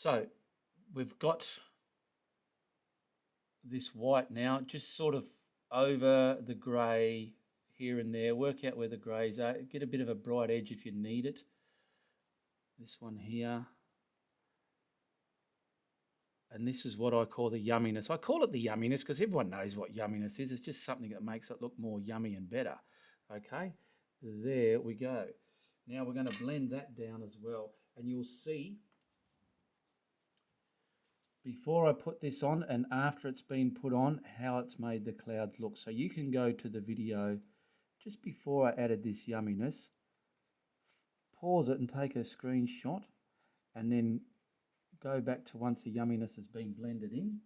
So we've got this white now, just sort of over the grey here and there. Work out where the greys are. Get a bit of a bright edge if you need it. This one here. And this is what I call the yumminess. I call it the yumminess because everyone knows what yumminess is. It's just something that makes it look more yummy and better. Okay, there we go. Now we're going to blend that down as well. And you'll see before I put this on and after it's been put on how it's made the clouds look. So you can go to the video just before I added this yumminess, pause it and take a screenshot, and then go back to once the yumminess has been blended in.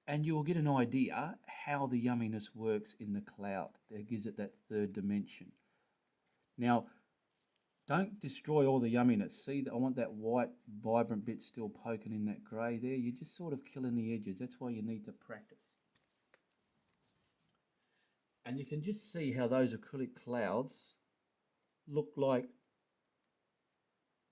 And you'll get an idea how the yumminess works in the cloud. That gives it that third dimension. Now, don't destroy all the yumminess. See, I want that white, vibrant bit still poking in that grey there. You're just sort of killing the edges. That's why you need to practice. And you can just see how those acrylic clouds look like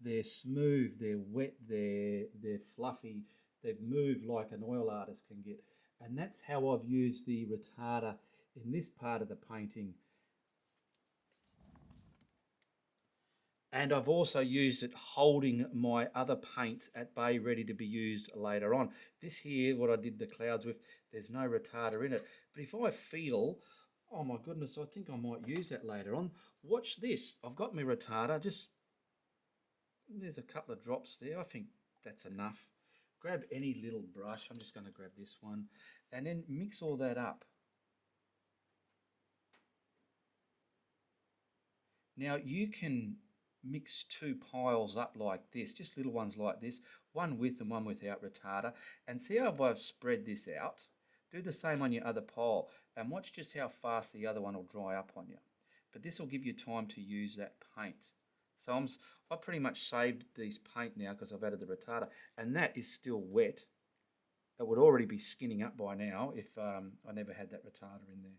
they're smooth, they're wet, they're fluffy, they've moved like an oil artist can get. And that's how I've used the retarder in this part of the painting. And I've also used it holding my other paints at bay ready to be used later on. This here, what I did the clouds with, there's no retarder in it. But if I feel, oh my goodness, I think I might use that later on. Watch this. I've got my retarder, there's a couple of drops there. I think that's enough. Grab any little brush. I'm just going to grab this one. And then mix all that up. Now you can mix two piles up like this, just little ones like this, one with and one without retarder, and see how I've spread this out. Do the same on your other pile and watch just how fast the other one will dry up on you. But this will give you time to use that paint. So I've pretty much saved these paint now because I've added the retarder, and that is still wet. It would already be skinning up by now if I never had that retarder in there.